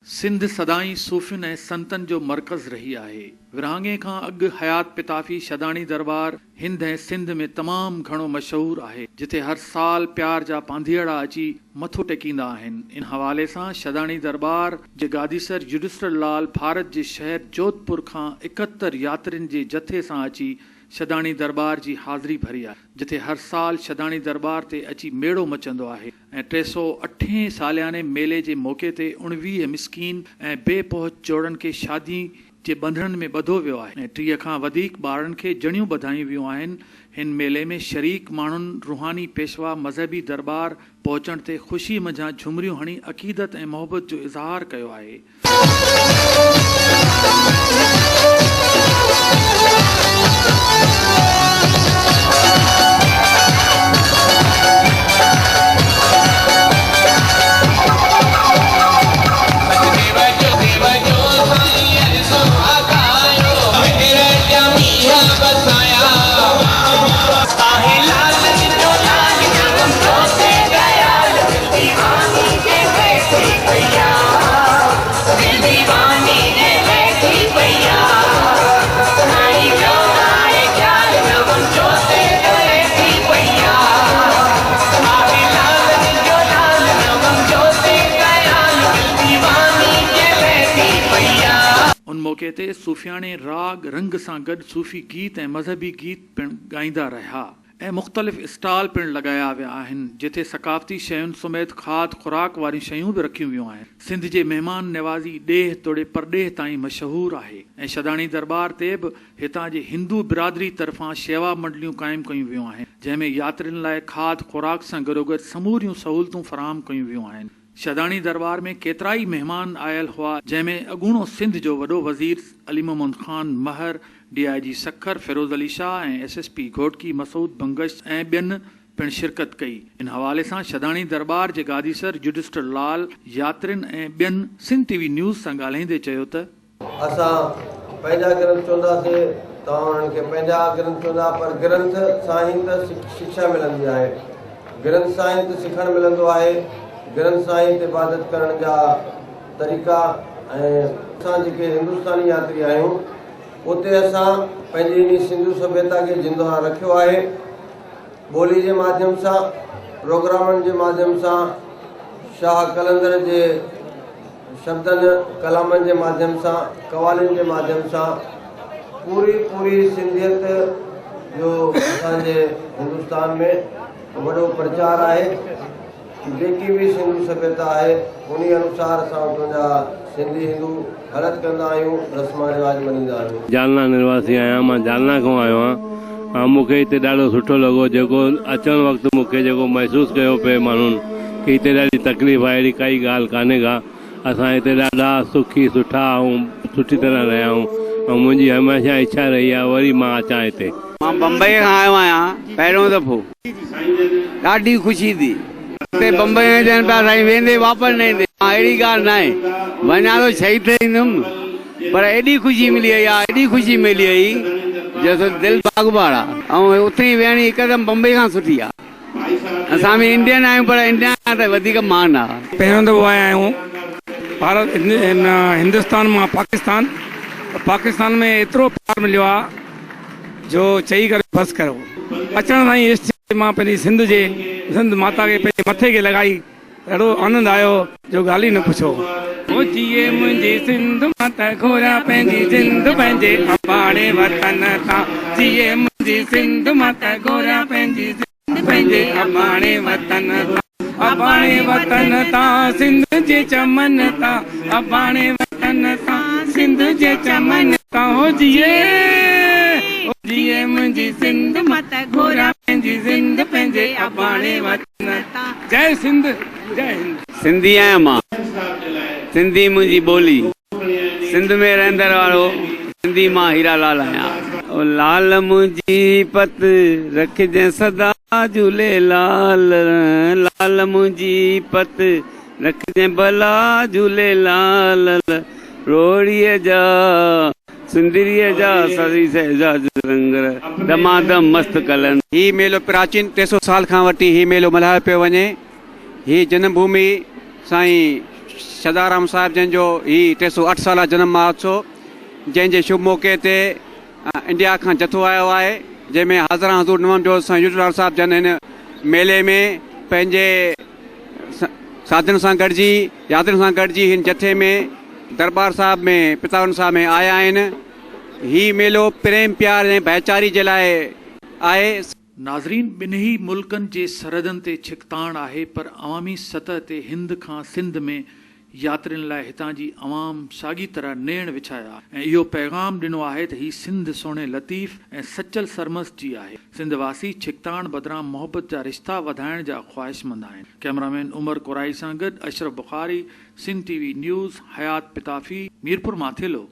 सिंध सदाई सूफ़ियुन ऐं संतन जो मरकज़ रही आहे। विरहाङे खां अॻु हयात पिताफ़ी शदाणी दरबार हिंद ऐं सिंध में तमामु घणो मशहूर आहे, जिथे हर साल प्यार जा पांधीअड़ा अची मथो टेकींदा आहिनि। इन हवाले सां शदाणी दरबार जे गादीसर जुडिस्टर लाल भारत जे शहर जोधपुर खां 71 यात्रियुनि जे जथे सां अची शदाणी दरबार जी हाज़िरी भरी आहे, जिथे हर साल शदाणी दरबार ते अची मेड़ो मचंदो आहे ऐं 308 सालियाने मेले जे मौक़े ते 19 मिस्कीन ऐं बेपहुच जोड़नि खे शादी जे बंधणनि में ॿधो वियो आहे ऐं 30 खां वधीक ॿारनि खे जणियूं ॿधायूं वियूं आहिनि। हिन मेले में शरीक माण्हुनि रूहानी पेशवा मज़हबी दरबार पहुचण ते ख़ुशी मंझां झुमरियूं हणी अक़ीदत ऐं मोहबत जो इज़हार कयो आहे। उन मौक़े ते सूफ़ियाणे राग रंग सां गॾु सूफ़ी गीत ऐं मज़हबी गीत पिणु ॻाईंदा रहिया ऐं मुख़्तलिफ़ स्टॉल पिणु लॻाया विया आहिनि, जिथे सक़ाफ़ती शयुनि समेत खाद खुराक वारियूं शयूं बि रखियूं वियूं आहिनि। सिंध जे महिमान नवाज़ी ॾेह तोड़े परॾेह ताईं मशहूरु आहे ऐं शदाणी दरबार ते बि हितां जे हिंदू बिरादरी तरफ़ां शेवा मंडलियूं क़ाइमु कयूं वियूं आहिनि, जंहिंमें यात्रियुनि लाइ खाद खुराक सां गॾोगॾु समूरियूं सहूलियतूं फ़राहम कयूं वियूं आहिनि। शदाणी दरबार में केतिरा ई महिमान आयल हुआ, जंहिंमें अॻूणो सिंध जो वॾो वज़ीर अली मोहम्मद ख़ान महर, DIG सखर फिरोज़ अली शाह ऐं SSP घोटकी मसूद बंगश ऐं ॿियनि पिणु शिरकत कई। इन हवाले सां शदाणी दरबार जे गादीसर जुडिस्टर लाल यात्रियुनि ऐं ॿियनि सिंध TV न्यूज़ सां ॻाल्हाईंदे चयो त असां पंहिंजा ग्रंथ चवंदासीं, तव्हां उन्हनि खे पंहिंजा ग्रंथ चवंदा, पर ग्रंथ सां ई त शिक्षा मिलंदी आहे, ग्रंथ सां ई त सिखणु मिलंदो आहे, ग्रंथ सां ई इबादत करण जा तरीक़ा। ऐं असां जेके हिंदुस्तानी यात्री आहियूं उते असां पंहिंजी इन सिंधू सभ्यता खे जिंदो रखियो आहे, ॿोली जे माध्यम सां, प्रोग्रामनि जे माध्यम सां, शाह कलंदर जे शब्दनि कलामनि जे माध्यम सां, कवालियुनि जे माध्यम सां पूरी सिंधियत जो असांजे हिंदुस्तान में वॾो प्रचार आहे। जेकी भी सिंधू सभ्यता है उन अनुसार असां पंहिंजा सिंधी हिंदू हलत कंदा आहियूं, रस्म रिवाज मञींदा आहियूं। जालना निवासी आहियां, मां जालना खां आयो आहियां। मूंखे हिते ॾाढो सुठो लॻो, जेको अचण वक़्तु मूंखे जेको महसूसु कयो पिए माण्हुनि कि हिते ॾाढी तकलीफ़ आहे, अहिड़ी काई ॻाल्हि कान्हे का। असां हिते ॾाढा सुखी सुठा ऐं सुठी तरह रहिया आहियूं ऐं मुंहिंजी हमेशह इच्छा रही आहे वरी मां अचां हिते। मां बम्बई खां आयो आहियां पहिरियों दफ़ो, ॾाढी ख़ुशी थी। बम्बई में ॾियनि पिया साईं वेंदे वापसि न ईंदे, अहिड़ी ॻाल्हि न आहे, वञा तो शहीद थी ईंदुमि, पर एॾी ख़ुशी मिली वई आहे, एॾी ख़ुशी मिली वई जैसे दिलि बाग़बार आहे। ऐं उते ई वेहणी हिकदमि बम्बई खां सुठी आहे। असां बि इंडियन आहियूं, पर इंडिया खां त वधीक मान आहे। पहिरियों दफ़ो आया आहियूं भारत हिंदुस्तान मां पाकिस्तान में एतिरो प्यार मिलियो आहे जो चई करे बसि करो। अचण सां मां पंहिंजी सिंध माता खे पंहिंजे मथे खे लॻाई, ॾाढो आनंद आयो जो ॻाल्हि ई न पुछो। जीए मुंहिंजी सिंध माता घोरा पंहिंजी जिंद पंहिंजे अबाणे वतन तां, जीए मुंहिंजी सिंध माता घोरा पंहिंजी जिंद पंहिंजे अबाणे वतन तां, अबाणे वतन तां सिंध जे चमन तां, अबाणे वतन तां सिंध जे चमन तां। हो जीए मुंहिंजी सिंध माता घोरा पंहिंजी जिंद पंहिंजे अबाणे वतन तां। जय सिंध, जय हिंद। सिंधी आहियां मां, सिंधी मुंहिंजी ॿोली, सिंध में रहंदड़ वारो सिंधी मां हीरालाल आहियां। लाल मुंहिंजी पत रखजांइ सदा झूलेलाल, लाल मुंहिंजी पत रखजांइ भला झूलेलाल, रोड़ीअ जा सिंधरीअ जा सरी सहजाज रंगर दमादम मस्त कलन। ही मेलो प्राचीन 300 साल खां वठी ही मेलो मल्हायो पियो वञे। ही जन्मभूमि साईं सदाराम साहिब जंहिंजो ही 308 साला जन्म महोत्सव जंहिंजे शुभ मौक़े ते इंडिया खां जथो आयो आहे, जंहिंमें हाज़िरा हज़ूर नवम जो यूसुफ़लाल साहिब जन हिन मेले में पंहिंजे साथियुनि सां गॾिजी यात्रियुनि सां गॾिजी हिन जथे में दरबार साहिब में पितावन साहिब में आया आहिनि। ही मेलो प्रेम प्यार ऐं भाईचारी जे लाइ आहे। नाज़रीन, ॿिन्ही मुल्कनि जे सरहदनि ते छिकताण आहे, पर अवामी सतह ते हिंद खां सिंध में यात्रियुनि लाइ हितां जी अवाम साॻी तरह नेण विछाया ऐं इहो पैगाम ॾिनो आहे त ही सिंध सोणे लतीफ़ ऐं सचल सरमस जी आहे। सिंध वासी छिकताण बदिरां मोहबत जा रिश्ता वधाइण जा ख़्वाहिशमंद आहिनि। कैमरामैन उमर कुराई सां गॾु अशरफ बुखारी, सिंध TV न्यूज़, हयात पिताफ़ी, मीरपुर मां थिलो।